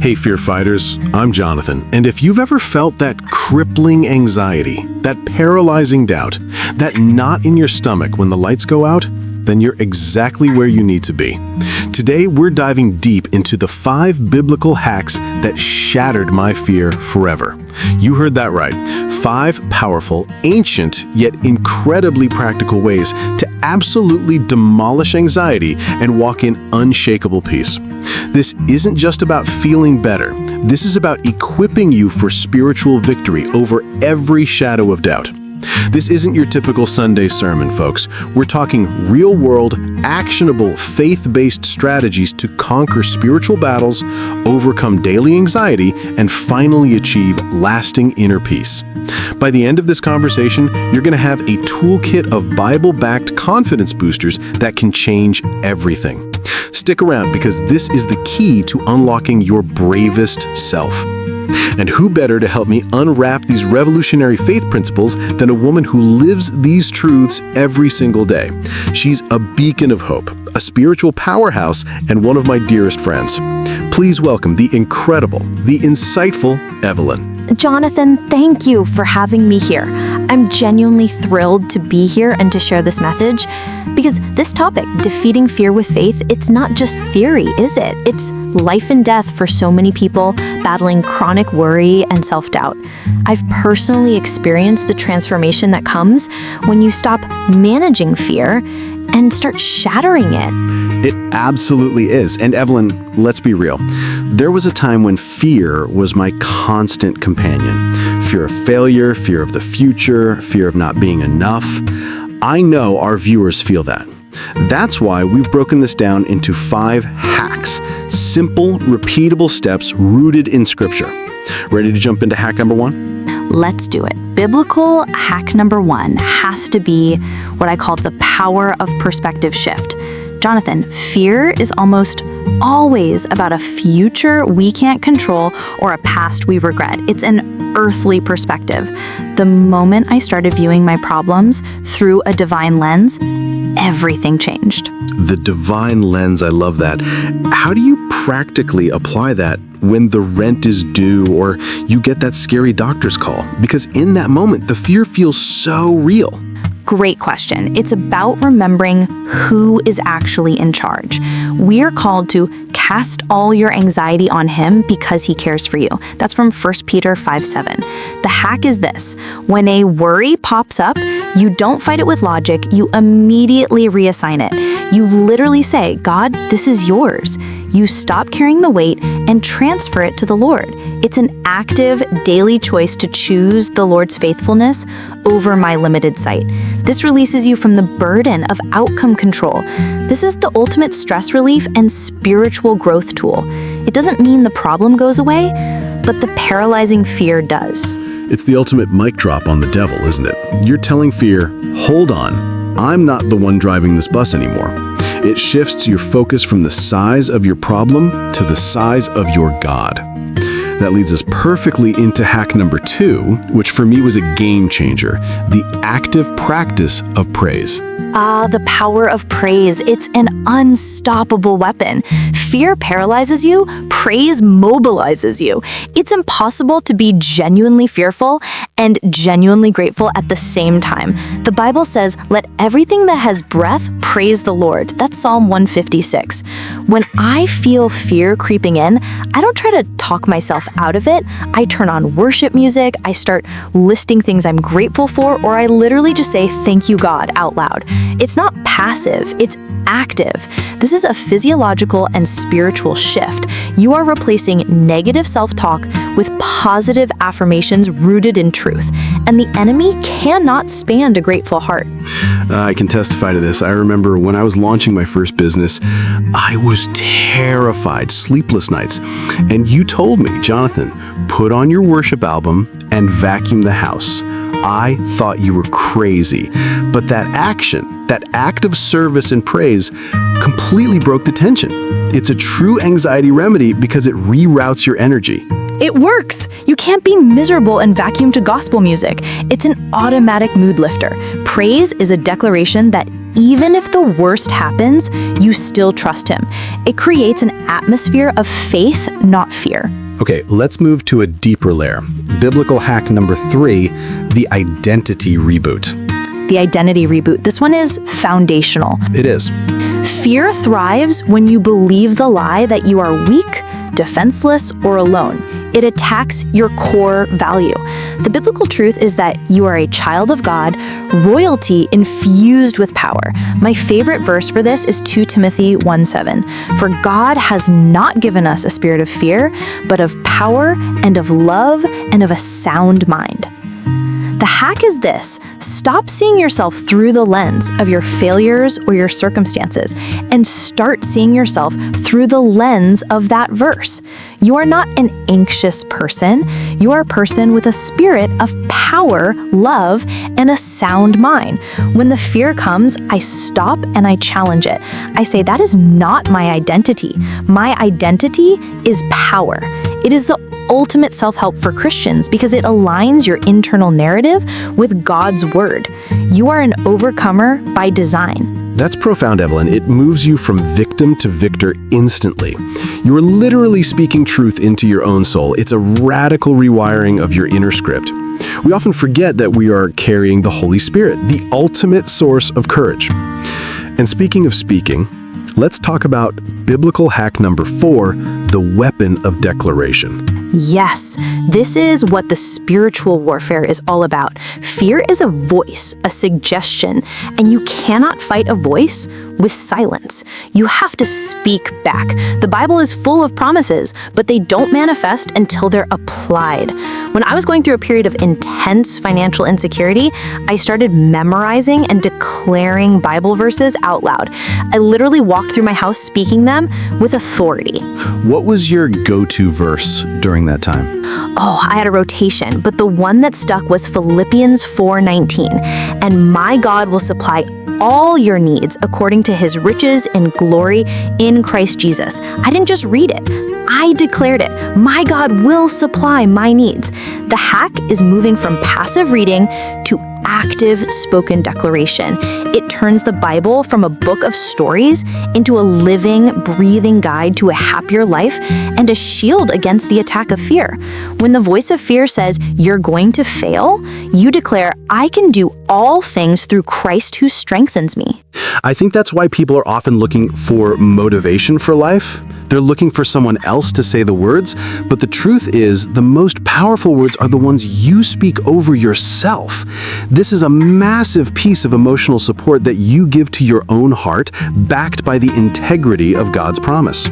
Hey, Fear Fighters, I'm Jonathan, and if you've ever felt that crippling anxiety, that paralyzing doubt, that knot in your stomach when the lights go out, then you're exactly where you need to be. Today, we're diving deep into the 5 biblical hacks that shattered my fear forever. You heard that right. 5 powerful, ancient, yet incredibly practical ways to absolutely demolish anxiety and walk in unshakable peace. This isn't just about feeling better. This is about equipping you for spiritual victory over every shadow of doubt. This isn't your typical Sunday sermon, folks. We're talking real-world, actionable, faith-based strategies to conquer spiritual battles, overcome daily anxiety, and finally achieve lasting inner peace. By the end of this conversation, you're going to have a toolkit of Bible-backed confidence boosters that can change everything. Stick around because this is the key to unlocking your bravest self. And who better to help me unwrap these revolutionary faith principles than a woman who lives these truths every single day? She's a beacon of hope, a spiritual powerhouse, and one of my dearest friends. Please welcome the incredible, the insightful Evelyn. Jonathan, thank you for having me here. I'm genuinely thrilled to be here and to share this message because this topic, defeating fear with faith, it's not just theory, is it? It's life and death for so many people battling chronic worry and self-doubt. I've personally experienced the transformation that comes when you stop managing fear and start shattering it. It absolutely is. And Evelyn, let's be real. There was a time when fear was my constant companion. Fear of failure, fear of the future, fear of not being enough. I know our viewers feel that. That's why we've broken this down into 5 hacks. Simple, repeatable steps rooted in Scripture. Ready to jump into hack number 1? Let's do it. Biblical hack number 1 has to be what I call the power of perspective shift. Jonathan, fear is almost always about a future we can't control or a past we regret. It's an earthly perspective. The moment I started viewing my problems through a divine lens, everything changed. The divine lens, I love that. How do you practically apply that when the rent is due or you get that scary doctor's call? Because in that moment, the fear feels so real. Great question. It's about remembering who is actually in charge. We are called to cast all your anxiety on him because he cares for you. That's from 1 Peter 5:7. The hack is this. When a worry pops up, you don't fight it with logic, you immediately reassign it. You literally say, God, this is yours. You stop carrying the weight and transfer it to the Lord. It's an active, daily choice to choose the Lord's faithfulness over my limited sight. This releases you from the burden of outcome control. This is the ultimate stress relief and spiritual growth tool. It doesn't mean the problem goes away, but the paralyzing fear does. It's the ultimate mic drop on the devil, isn't it? You're telling fear, hold on, I'm not the one driving this bus anymore. It shifts your focus from the size of your problem to the size of your God. That leads us perfectly into hack number 2, which for me was a game changer, the active practice of praise. The power of praise. It's an unstoppable weapon. Fear paralyzes you, praise mobilizes you. It's impossible to be genuinely fearful and genuinely grateful at the same time. The Bible says, let everything that has breath praise the Lord. That's Psalm 156. When I feel fear creeping in, I don't try to talk myself out of it. I turn on worship music, I start listing things I'm grateful for, or I literally just say, thank you, God, out loud. It's not passive, it's active. This is a physiological and spiritual shift. You are replacing negative self-talk with positive affirmations rooted in truth, and the enemy cannot span a grateful heart. I can testify to this. I remember when I was launching my first business, I was terrified, sleepless nights. And you told me, Jonathan, put on your worship album and vacuum the house. I thought you were crazy. But that action, that act of service and praise completely broke the tension. It's a true anxiety remedy because it reroutes your energy. It works! You can't be miserable and vacuum to gospel music. It's an automatic mood lifter. Praise is a declaration that even if the worst happens, you still trust him. It creates an atmosphere of faith, not fear. Okay, let's move to a deeper layer. Biblical hack number 3, the identity reboot. The identity reboot. This one is foundational. It is. Fear thrives when you believe the lie that you are weak, defenseless, or alone. It attacks your core value. The biblical truth is that you are a child of God, royalty infused with power. My favorite verse for this is 2 Timothy 1:7. For God has not given us a spirit of fear, but of power and of love and of a sound mind. The hack is this: stop seeing yourself through the lens of your failures or your circumstances and start seeing yourself through the lens of that verse. You are not an anxious person. You are a person with a spirit of power, love, and a sound mind. When the fear comes, I stop and I challenge it. I say, that is not my identity. My identity is power. It is the ultimate self-help for Christians because it aligns your internal narrative with God's word. You are an overcomer by design. That's profound, Evelyn. It moves you from victim to victor instantly. You are literally speaking truth into your own soul. It's a radical rewiring of your inner script. We often forget that we are carrying the Holy Spirit, the ultimate source of courage. And speaking of speaking, let's talk about biblical hack number 4, the weapon of declaration. Yes, this is what the spiritual warfare is all about. Fear is a voice, a suggestion, and you cannot fight a voice with silence. You have to speak back. The Bible is full of promises, but they don't manifest until they're applied. When I was going through a period of intense financial insecurity, I started memorizing and declaring Bible verses out loud. I literally walked through my house speaking them with authority. What was your go-to verse during that time? Oh, I had a rotation, but the one that stuck was Philippians 4:19. And my God will supply all your needs according to his riches and glory in Christ Jesus. I didn't just read it. I declared it. My God will supply my needs. The hack is moving from passive reading to active spoken declaration. It turns the Bible from a book of stories into a living, breathing guide to a happier life and a shield against the attack of fear. When the voice of fear says, you're going to fail, you declare, I can do all things through Christ who strengthens me. I think that's why people are often looking for motivation for life. They're looking for someone else to say the words, but the truth is the most powerful words are the ones you speak over yourself. This is a massive piece of emotional support that you give to your own heart, backed by the integrity of God's promise.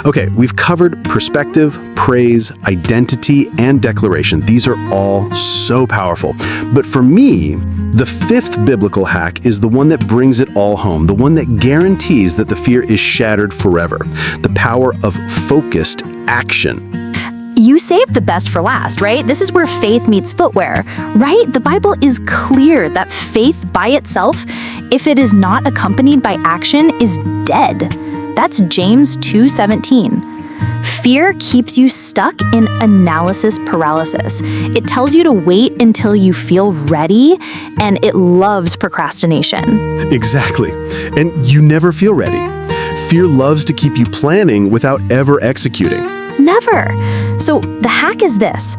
Okay, we've covered perspective, praise, identity, and declaration. These are all so powerful. But for me, the 5th biblical hack is the one that brings it all home, the one that guarantees that the fear is shattered forever. The power of focused action. You saved the best for last, right? This is where faith meets footwear, right? The Bible is clear that faith by itself, if it is not accompanied by action, is dead. That's James 2:17. Fear keeps you stuck in analysis paralysis. It tells you to wait until you feel ready, and it loves procrastination. Exactly. And you never feel ready. Fear loves to keep you planning without ever executing. Never. So the hack is this: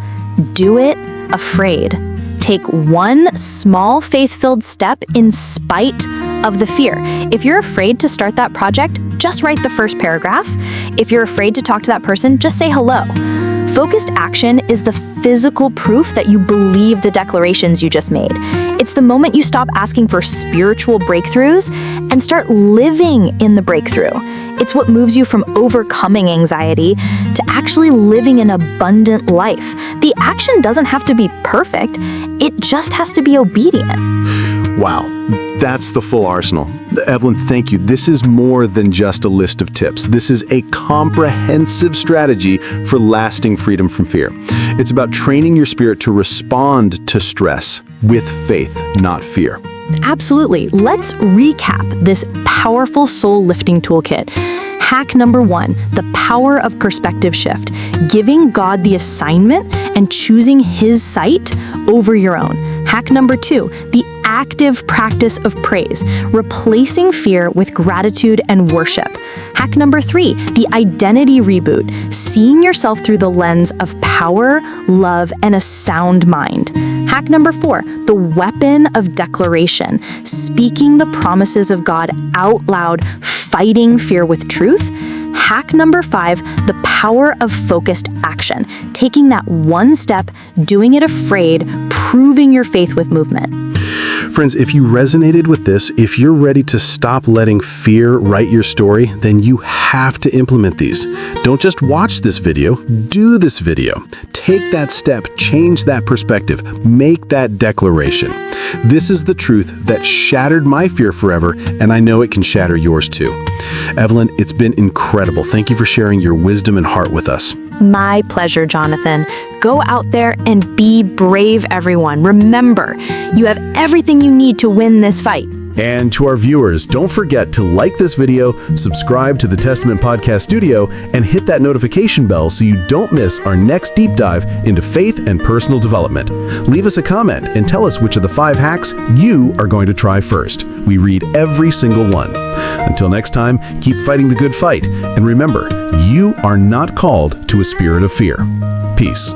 do it afraid. Take one small faith-filled step in spite of the fear. If you're afraid to start that project, just write the first paragraph. If you're afraid to talk to that person, just say hello. Focused action is the physical proof that you believe the declarations you just made. It's the moment you stop asking for spiritual breakthroughs and start living in the breakthrough. It's what moves you from overcoming anxiety to actually living an abundant life. The action doesn't have to be perfect, it just has to be obedient. Wow, that's the full arsenal. Evelyn, thank you. This is more than just a list of tips. This is a comprehensive strategy for lasting freedom from fear. It's about training your spirit to respond to stress with faith, not fear. Absolutely. Let's recap this powerful soul-lifting toolkit. Hack number 1, the power of perspective shift. Giving God the assignment and choosing his sight over your own. Hack number 2, the active practice of praise, replacing fear with gratitude and worship. Hack number 3, the identity reboot, seeing yourself through the lens of power, love, and a sound mind. Hack number 4, the weapon of declaration, speaking the promises of God out loud, fighting fear with truth. Hack number 5, the power of focused action, taking that one step, doing it afraid, proving your faith with movement. Friends, if you resonated with this, if you're ready to stop letting fear write your story, then you have to implement these. Don't just watch this video, do this video. Take that step, change that perspective, make that declaration. This is the truth that shattered my fear forever, and I know it can shatter yours too. Evelyn, it's been incredible. Thank you for sharing your wisdom and heart with us. My pleasure, Jonathan. Go out there and be brave, everyone. Remember, you have everything you need to win this fight. And to our viewers, don't forget to like this video, subscribe to the Testament Podcast Studio, and hit that notification bell so you don't miss our next deep dive into faith and personal development. Leave us a comment and tell us which of the 5 hacks you are going to try first. We read every single one. Until next time, keep fighting the good fight, and remember, you are not called to a spirit of fear. Peace.